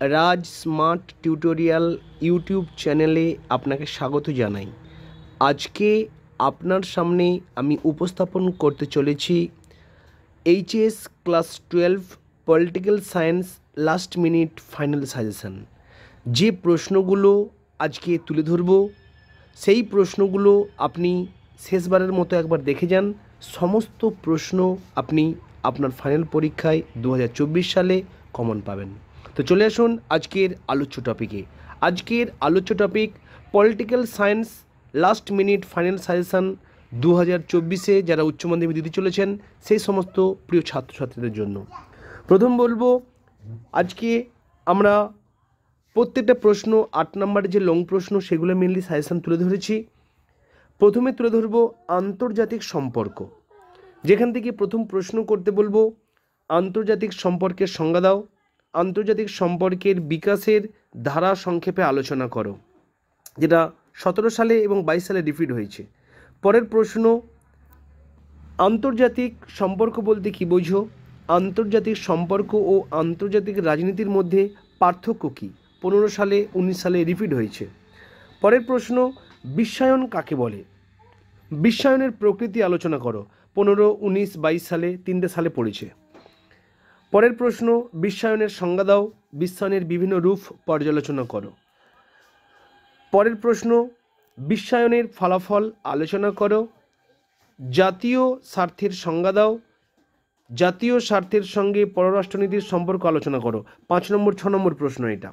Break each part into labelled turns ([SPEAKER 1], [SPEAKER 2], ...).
[SPEAKER 1] রাজ smart tutorial YouTube চ্যানেলে আপনাকে স্বাগত জানাই। আজকে আপনার সামনে আমি উপস্থাপন করতে চলেছি HS class 12 political science last minute final suggestion. যে প্রশ্নগুলো আজকে তুলে ধরব সেই প্রশ্নগুলো আপনি শেষবারের মতো একবার দেখে যান। সমস্ত প্রশ্ন আপনি আপনার ফাইনাল পরীক্ষায় 2024 সালে কমন পাবেন। তো চলে আসুন আজকের আলোচ্য টপিকে। আজকের আলোচ্য topic political science last minute final suggestion 2024-এ যারা উচ্চ মাধ্যমিক দিতে চলেছেন সেই সমস্ত প্রিয় ছাত্রছাত্রীদের জন্য। প্রথম বলবো, আজকে আমরা প্রত্যেকটা প্রশ্ন 8 নম্বরের যে লং প্রশ্ন সেগুলো মেনলি সাজেশন তুলে ধরেছি। প্রথমে তুলে ধরব আন্তর্জাতিক সম্পর্ক, যেখান থেকে প্রথম প্রশ্ন করতে বলবো আন্তর্জাতিক সম্পর্কের সংজ্ঞা দাও, আন্তর্জাতিক সম্পর্কের বিকাশের ধারা সংক্ষেপে আলোচনা করো, যেটা 17 সালে এবং 22 সালে রিপিট হয়েছে। পরের প্রশ্ন, আন্তর্জাতিক সম্পর্ক বলতে কী বোঝো, আন্তর্জাতিক সম্পর্ক ও আন্তর্জাতিক রাজনীতির মধ্যে পার্থক্য কী, 15 সালে 19 সালে রিপিট হয়েছে। পরের প্রশ্ন, বিশ্বায়ন কাকে বলে, বিশ্বায়নের প্রকৃতি আলোচনা করো, 15, 19, 22 সালে 3টে সালে পড়েছে। পরের প্রশ্ন, বিশ্বায়নের সংজ্ঞা দাও, বিশ্বায়নের বিভিন্ন রূপ পর্যালোচনা করো। পরের প্রশ্ন, বিশ্বায়নের ফলাফল আলোচনা করো, জাতীয় স্বার্থের সংজ্ঞা দাও, জাতীয় স্বার্থের সঙ্গে পররাষ্ট্রনীতির সম্পর্ক আলোচনা করো। 5 নম্বর 6 নম্বর প্রশ্ন এটা।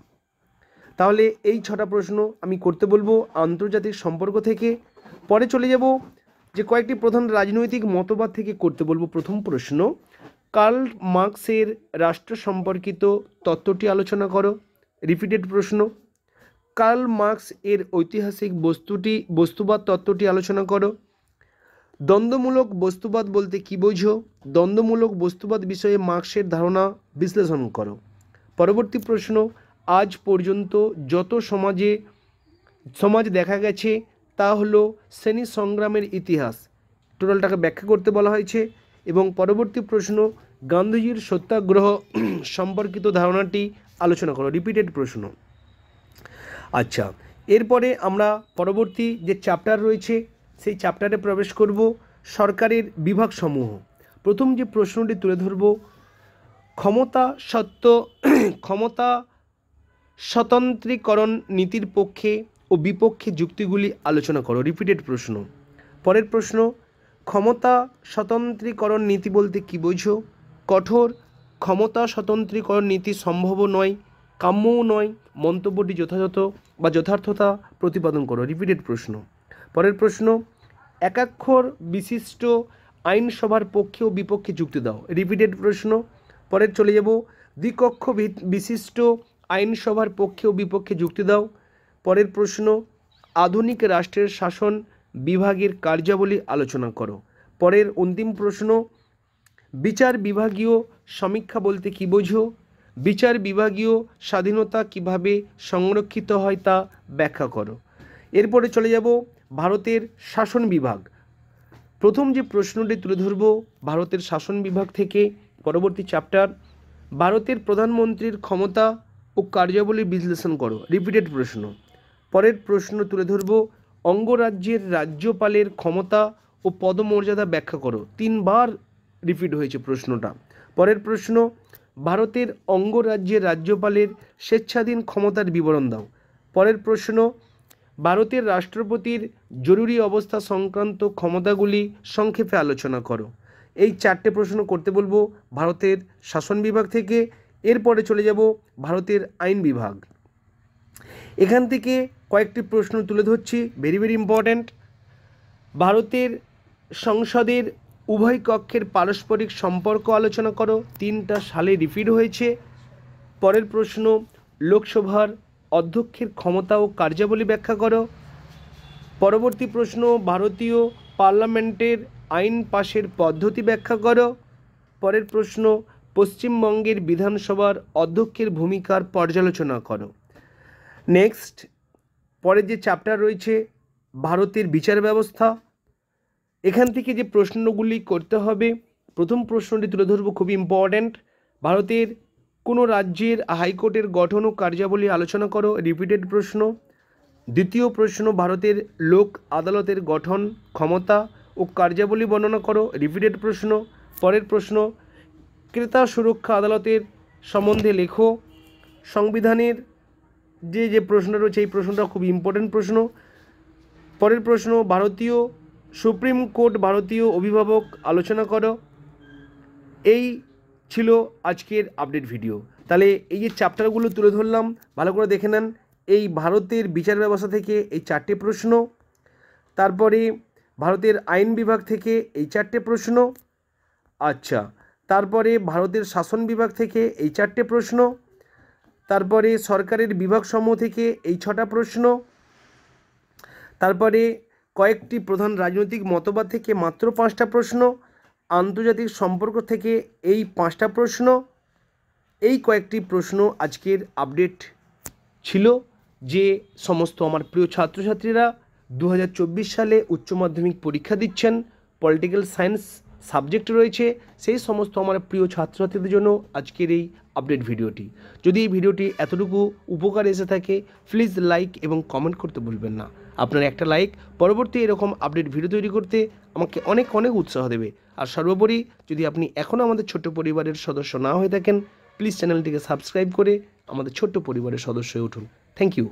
[SPEAKER 1] তাহলে এই 6টা প্রশ্ন আমি করতে বলবো আন্তর্জাতিক সম্পর্ক থেকে। পরে চলে যাব যে কয়েকটি প্রধান রাজনৈতিক মতবাদ থেকে করতে বলবো। প্রথম প্রশ্ন, কার্ল মার্কসের রাষ্ট্র সম্পর্কিত তত্ত্বটি আলোচনা করো, রিপিটেড প্রশ্ন। কার্ল মার্কস এর ঐতিহাসিক বস্তুবাদ তত্ত্বটি আলোচনা করো। দ্বন্দ্বমূলক বস্তুবাদ বলতে কী বোঝো, দ্বন্দ্বমূলক বস্তুবাদ বিষয়ে মার্কসের ধারণা বিশ্লেষণ করো। পরবর্তী প্রশ্ন, আজ পর্যন্ত যত সমাজ দেখা গেছে তা হলো শ্রেণী সংগ্রামের ইতিহাস, টোটালটাকে ব্যাখ্যা করতে বলা হয়েছে। এবং পরবর্তী প্রশ্ন, গান্ধীজির সত্যাগ্রহ সম্পর্কিত ধারণাটি আলোচনা করো, রিপিটেড প্রশ্ন। আচ্ছা, এরপরে আমরা পরবর্তী যে চ্যাপ্টার রয়েছে সেই চ্যাপ্টারে প্রবেশ করব, সরকারের বিভাগসমূহ। প্রথম যে প্রশ্নটি তুলে ধরব, ক্ষমতা স্বতন্ত্রীকরণ নীতির পক্ষে ও বিপক্ষে যুক্তিগুলি আলোচনা করো, রিপিটেড প্রশ্ন। পরের প্রশ্ন, ক্ষমতা স্বতন্ত্রীকরণ নীতি বলতে কী বোঝো, কঠোর ক্ষমতা স্বতন্ত্রীকরণ নীতি সম্ভব নয়, কাম্যও নয়, মন্তব্যটি যথার্থতা প্রতিপাদন করো, রিপিটেড প্রশ্ন। পরের প্রশ্ন, একাক্ষর বিশিষ্ট আইনসভার পক্ষে ও বিপক্ষে যুক্তি দাও, রিপিটেড প্রশ্ন। পরের চলে যাব, দ্বিকক্ষ বিশিষ্ট আইনসভার পক্ষে ও বিপক্ষে যুক্তি দাও। পরের প্রশ্ন, আধুনিক রাষ্ট্রের শাসন বিভাগের কার্যাবলী আলোচনা করো। পরের অন্তিম প্রশ্ন, বিচার বিভাগীয় সমীক্ষা বলতে কী বোঝো, বিচার বিভাগীয় স্বাধীনতা কিভাবে সংরক্ষিত হয় তা ব্যাখ্যা করো। এরপরে চলে যাব ভারতের শাসন বিভাগ। প্রথম যে প্রশ্নটি তুলে ধরব ভারতের শাসন বিভাগ থেকে, পরবর্তী চ্যাপ্টার, ভারতের প্রধানমন্ত্রীর ক্ষমতা ও কার্যাবলী বিশ্লেষণ করো, রিপিটেড প্রশ্ন। পরের প্রশ্ন তুলে ধরব অঙ্গরাজ্যের রাজ্যপালের ক্ষমতা ও পদমর্যাদা ব্যাখ্যা করো, 3বার রিপিট হয়েছে প্রশ্নটা। পরের প্রশ্ন, ভারতের অঙ্গরাজ্যের রাজ্যপালের স্বেচ্ছাধীন ক্ষমতার বিবরণ দাও। পরের প্রশ্ন, ভারতের রাষ্ট্রপতির জরুরি অবস্থা সংক্রান্ত ক্ষমতাগুলি সংক্ষেপে আলোচনা করো। এই 4টে প্রশ্ন করতে বলবো ভারতের শাসন বিভাগ থেকে। এরপরে চলে যাব ভারতের আইন বিভাগ। এখান থেকে কয়েকটি প্রশ্ন তুলে ধরছি, ভেরি ভেরি ইম্পর্ট্যান্ট। ভারতের সংসদের উভয় কক্ষের পারস্পরিক সম্পর্ক আলোচনা করো, 3টা সালে রিপিট হয়েছে। পরের প্রশ্ন, লোকসভার অধ্যক্ষের ক্ষমতা ও কার্যাবলী ব্যাখ্যা করো। পরবর্তী প্রশ্ন, ভারতীয় পার্লামেন্টের আইন পাশের পদ্ধতি ব্যাখ্যা করো। পরের প্রশ্ন, পশ্চিমবঙ্গের বিধানসভার অধ্যক্ষের ভূমিকার পর্যালোচনা করো। নেক্সট, পরের যে চ্যাপ্টার রয়েছে ভারতের বিচার ব্যবস্থা। এখান থেকে যে প্রশ্নগুলি করতে হবে, প্রথম প্রশ্নটি তুলে ধরব, খুবই ইম্পর্ট্যান্ট। ভারতের কোনো রাজ্যের হাইকোর্টের গঠন ও কার্যাবলী আলোচনা করো, রিপিটেড প্রশ্ন। দ্বিতীয় প্রশ্ন, ভারতের লোক আদালতের গঠন, ক্ষমতা ও কার্যাবলী বর্ণনা করো, রিপিটেড প্রশ্ন। পরের প্রশ্ন, ক্রেতা সুরক্ষা আদালতের সম্বন্ধে লেখো। সংবিধানের যে প্রশ্নটা রয়েছে এই প্রশ্নটা খুব ইম্পর্টেন্ট প্রশ্ন। পরের প্রশ্ন, ভারতীয় সুপ্রিম কোর্ট ভারতীয় অভিভাবক আলোচনা করো। এই ছিল আজকের আপডেট ভিডিও। তাহলে এই যে চ্যাপ্টারগুলো তুলে ধরলাম ভালো করে দেখে নেন। এই ভারতের বিচার ব্যবস্থা থেকে এই 4টে প্রশ্ন, তারপরে ভারতের আইন বিভাগ থেকে এই 4টে প্রশ্ন, আচ্ছা, তারপরে ভারতের শাসন বিভাগ থেকে এই 4টে প্রশ্ন, তারপরে সরকারের বিভাগসমূহ থেকে এই 6টা প্রশ্ন, তারপরে কয়েকটি প্রধান রাজনৈতিক মতবাদ থেকে মাত্র 5টা প্রশ্ন, আন্তর্জাতিক সম্পর্ক থেকে এই 5টা প্রশ্ন। এই কয়েকটি প্রশ্ন আজকের আপডেট ছিল। যে সমস্ত আমার প্রিয় ছাত্রছাত্রীরা 2024 সালে উচ্চ মাধ্যমিক পরীক্ষা দিচ্ছেন, পলিটিক্যাল সায়েন্স সাবজেক্ট রয়েছে, সেই সমস্ত আমার প্রিয় ছাত্রছাত্রীদের জন্য আজকের এই আপডেট ভিডিওটি। যদি এই ভিডিওটি এতটুকু উপকার এসে থাকে প্লিজ লাইক এবং কমেন্ট করতে ভুলবেন না। আপনার একটা লাইক পরবর্তী এরকম আপডেট ভিডিও তৈরি করতে আমাকে অনেক অনেক উৎসাহ দেবে। আর সর্বোপরি যদি আপনি এখনও আমাদের ছোট্ট পরিবারের সদস্য না হয়ে থাকেন প্লিজ চ্যানেলটিকে সাবস্ক্রাইব করে আমাদের ছোট্ট পরিবারের সদস্য হয়ে উঠুন। Thank you.